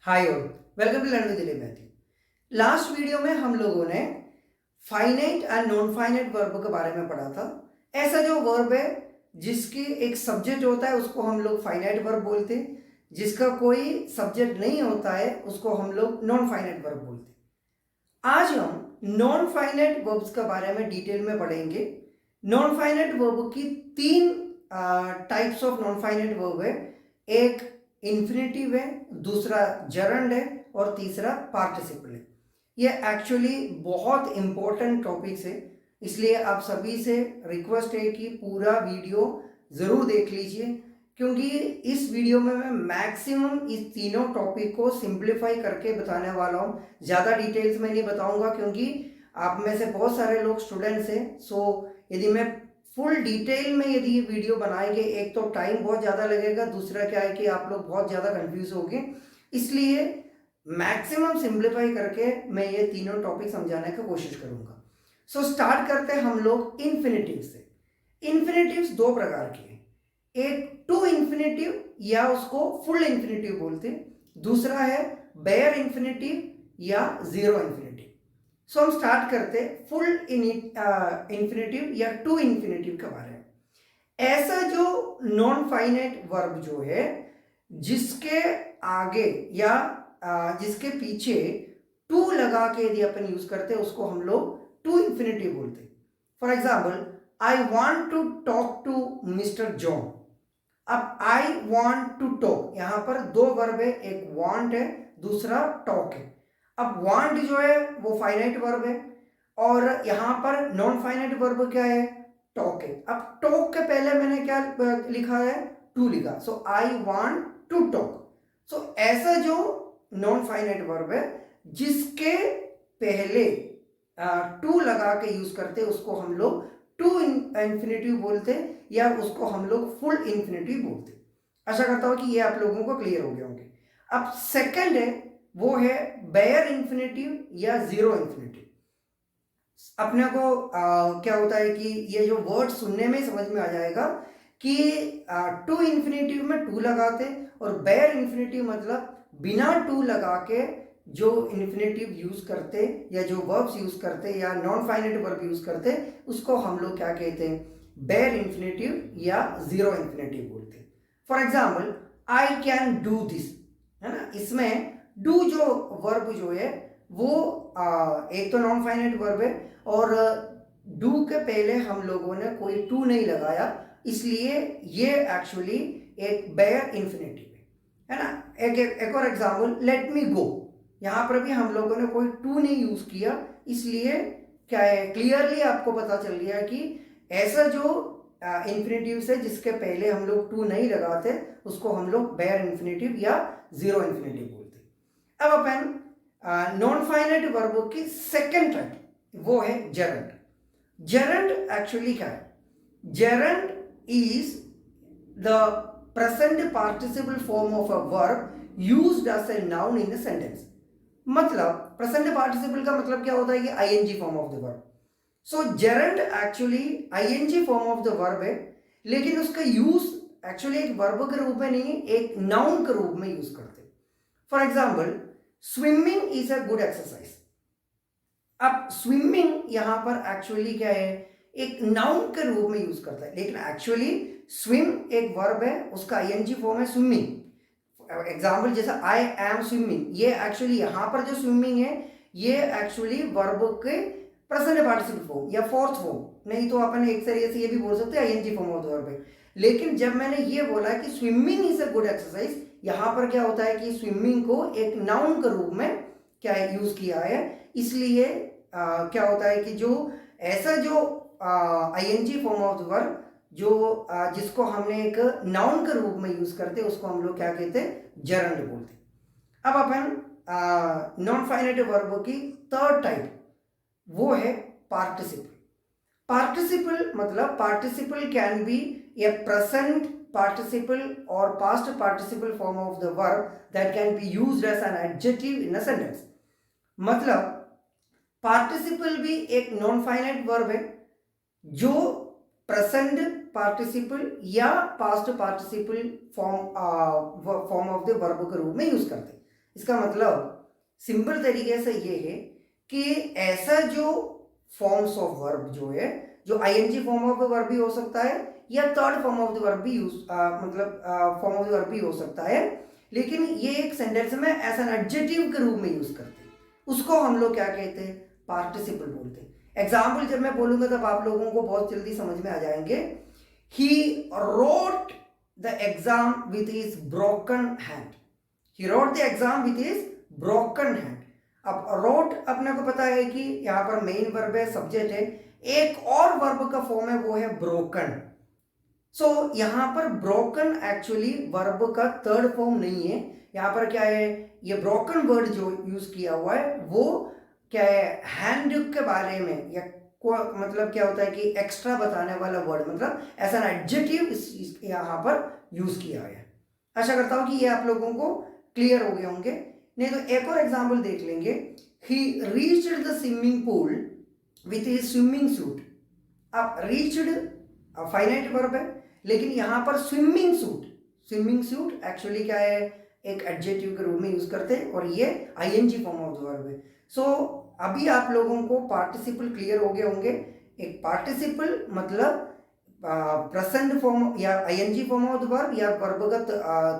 Hi all, welcome to learn with Dilip Mathew. Last video में हम लोगों ने finite and non finite verb के बारे में पढ़ा था। ऐसा जो वर्ब है जिसकी एक सब्जेक्ट होता है उसको हम लोग फाइनाइट वर्ब बोलते हैं, जिसका कोई सब्जेक्ट नहीं होता है उसको हम लोग नॉन फाइनाइट वर्ब बोलते हैं। आज हम नॉन फाइनाइट वर्ब्स के बारे में डिटेल में पढ़ेंगे। नॉन फाइनाइट वर्ब की तीन types of non finite verb है। एक इन्फिनेटिव है, दूसरा जरंड है और तीसरा पार्टिसिपल है। ये एक्चुअली बहुत इंपॉर्टेंट टॉपिक्स है, इसलिए आप सभी से रिक्वेस्ट है कि पूरा वीडियो ज़रूर देख लीजिए, क्योंकि इस वीडियो में मैं मैक्सिमम इस तीनों टॉपिक को सिंप्लीफाई करके बताने वाला हूँ। ज़्यादा डिटेल्स में नहीं बताऊँगा क्योंकि आप में से बहुत सारे लोग स्टूडेंट्स हैं। सो यदि मैं फुल डिटेल में यदि ये वीडियो बनाएंगे, एक तो टाइम बहुत ज़्यादा लगेगा, दूसरा क्या है कि आप लोग बहुत ज़्यादा कंफ्यूज होंगे। इसलिए मैक्सिमम सिंप्लीफाई करके मैं ये तीनों टॉपिक समझाने की कोशिश करूँगा। सो स्टार्ट करते हैं हम लोग इन्फिनेटिव से। इन्फिनेटिव्स दो प्रकार के हैं, एक टू इन्फिनेटिव या उसको फुल इन्फिनेटिव बोलते हैं, दूसरा है बेयर इन्फिनेटिव या जीरो इन्फिनेटिव। सो हम स्टार्ट करते फुल इन्फिनेटिव या टू इन्फिनेटिव के बारे में। ऐसा जो नॉन फाइनाइट वर्ब जो है जिसके आगे या जिसके पीछे टू लगा के यदि अपन यूज करते हैं उसको हम लोग टू इन्फिनेटिव बोलते हैं। For example, I want to talk to mister John. अब आई वॉन्ट टू टॉक, यहां पर दो वर्ब है, एक वॉन्ट है, दूसरा टॉक है। अब वांट जो है वो फाइनाइट वर्ब है और यहां पर नॉन फाइनाइट वर्ब क्या है, टॉक है। अब टॉक के पहले मैंने क्या लिखा है, टू लिखा। सो आई वांट टू टॉक। सो ऐसा जो नॉन फाइनाइट वर्ब है जिसके पहले टू लगा के यूज करते उसको हम लोग टू इन्फिनेटिव बोलते या उसको हम लोग फुल इन्फिनेटिव बोलते। आशा करता हूं कि ये आप लोगों को क्लियर हो गए होंगे। अब सेकंड है, वो है बेयर इन्फिनेटिव या जीरो इन्फिनेटिव। अपने को क्या होता है कि ये जो वर्ड सुनने में समझ में आ जाएगा कि टू इन्फिनेटिव में टू लगाते और बेयर इन्फिनेटिव मतलब बिना टू लगा के जो इन्फिनेटिव यूज करते या जो वर्ब्स यूज करते या नॉन फाइनाइट वर्ब यूज करते उसको हम लोग क्या कहते हैं, बेयर इन्फिनेटिव या जीरो इन्फिनेटिव बोलते हैं। For example, I can do this, है ना। इसमें डू जो वर्ब जो है वो एक तो नॉन फाइनाइट वर्ब है और डू के पहले हम लोगों ने कोई टू नहीं लगाया, इसलिए ये एक्चुअली एक बेयर इन्फिनेटिव है ना। एक और एग्जाम्पल, लेट मी गो, यहां पर भी हम लोगों ने कोई टू नहीं यूज किया, इसलिए क्या है, क्लियरली आपको पता चल गया कि ऐसा जो इन्फिनेटिव है जिसके पहले हम लोग टू नहीं लगाते उसको हम लोग बेयर इन्फिनेटिव या जीरो इन्फिनेटिव बोलते। अब अपन नॉन फाइनाइट वर्बों की सेकंड टाइप वो है जेरंड। जेरंड एक्चुअली क्या है, gerund is the present participle form of a verb used as a noun in a sentence. मतलब प्रेजेंट पार्टिसिपल का मतलब क्या होता है कि ING form of the verb. So gerund actually ING form of the verb है, लेकिन उसका यूज एक्चुअली एक वर्ब के रूप में नहीं, एक नाउन के रूप में यूज करते। For example, swimming is a good exercise. अब स्विमिंग यहां पर एक्चुअली क्या है, एक नाउन के रूप में यूज करता है, लेकिन एक्चुअली स्विम एक वर्ब है, उसका आईएनजी फॉर्म है स्विमिंग। एग्जाम्पल जैसा आई एम स्विमिंग, ये एक्चुअली यहां पर जो स्विमिंग है ये एक्चुअली वर्ब के प्रेजेंट पार्टिसिपल फॉर्म या फोर्थ फॉर्म, नहीं तो अपन एक तरीके से ये भी बोल सकते हैं ING form of the verb है। लेकिन जब मैंने ये बोला कि swimming is a good exercise, यहां पर क्या होता है कि स्विमिंग को एक नाउन के रूप में क्या है यूज किया है, इसलिए क्या होता है कि जो ऐसा जो ING form of the verb जो जिसको हमने एक नाउन के रूप में यूज करते उसको हम लोग क्या कहते हैं, जेरंड बोलते। अब अपन नॉन फाइनाइट वर्ब की थर्ड टाइप वो है पार्टिसिपल। पार्टिसिपल मतलब participle can be A present participle or past participle form of the verb that can be used as an adjective in a sentence। मतलब participle भी एक non finite verb है जो present participle या past participle form of the verb के रूप में use करते हैं। इसका मतलब सिंपल तरीके से ये है कि ऐसा जो फॉर्म्स ऑफ वर्ब जो है, जो ING form of the verb भी हो सकता है या third form of the verb भी फॉर्म ऑफ द वर्ब भी हो सकता है, लेकिन ये एक सेंटेंस में एज एन एडजेक्टिव के रूप में यूज करते हैं, उसको हम लोग क्या कहते हैं, पार्टिसिपल बोलते हैं। एग्जाम्पल जब मैं बोलूंगा तब आप लोगों को बहुत जल्दी समझ में आ जाएंगे। He wrote the exam with his broken hand. He wrote the exam with his broken hand. अब रोट अपने को पता है कि यहाँ पर मेन वर्ब है, सब्जेक्ट है, एक और वर्ब का फॉर्म है वो है ब्रोकन। सो यहां पर ब्रोकन एक्चुअली वर्ब का थर्ड फॉर्म नहीं है। यहां पर क्या है, ये ब्रोकन वर्ड जो यूज किया हुआ है वो क्या है, हैंड के बारे में या मतलब क्या होता है कि एक्स्ट्रा बताने वाला वर्ड, मतलब एज एन एडजेक्टिव यहां पर यूज किया है। आशा करता हूं कि ये आप लोगों को क्लियर हो गए होंगे। नहीं तो एक और एग्जाम्पल देख लेंगे। ही reached the swimming pool with his swimming suit. अब रीच्ड फाइनाइट वर्ब है, लेकिन यहां पर स्विमिंग सूट एक्चुअली क्या है, एक एडजेक्टिव के रूप में यूज करते हैं और ये ING form of the verb है। सो अभी आप लोगों को पार्टिसिपल क्लियर हो गए होंगे। एक पार्टिसिपल मतलब प्रेजेंट फॉर्म या ING form of the verb या वर्ब का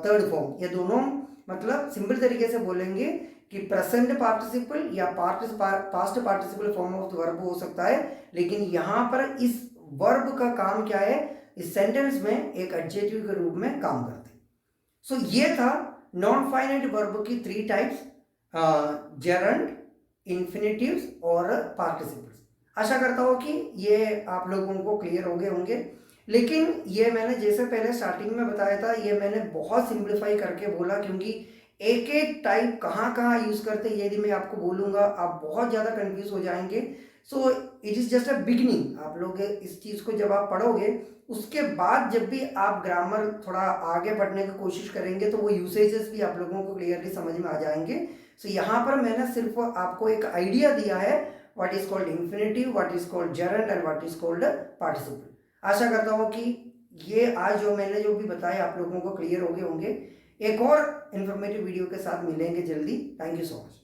थर्ड फॉर्म, ये दोनों मतलब सिंपल तरीके से बोलेंगे कि प्रेजेंट पार्टिसिपल या past participle form of the verb हो सकता है, लेकिन यहां पर इस वर्ब का काम क्या है, इस सेंटेंस में एक एडजेक्टिव के रूप में काम करते हैं। सो ये था नॉन फाइनाइट वर्ब की 3 टाइप्स, जेरंड, इंफिनिटिव्स और पार्टिसिपल्स। आशा करता हूं कि ये आप लोगों को क्लियर हो गए होंगे। लेकिन ये मैंने जैसे पहले स्टार्टिंग में बताया था, ये मैंने बहुत सिंप्लीफाई करके बोला, क्योंकि एक एक टाइप कहाँ कहाँ यूज करते हैं यदि मैं आपको बोलूंगा आप बहुत ज़्यादा कंफ्यूज हो जाएंगे। So it is just a beginning. आप लोग इस चीज़ को जब आप पढ़ोगे उसके बाद जब भी आप ग्रामर थोड़ा आगे बढ़ने की कोशिश करेंगे तो वो यूसेजेस भी आप लोगों को क्लियरली समझ में आ जाएंगे। सो यहाँ पर मैंने सिर्फ आपको एक आइडिया दिया है, what is called infinitive, what is called gerund and what is called participle. आशा करता हूँ कि ये आज जो मैंने जो भी बताया आप लोगों को क्लियर हो गए होंगे। एक और इन्फॉर्मेटिव वीडियो के साथ मिलेंगे जल्दी। Thank you so much.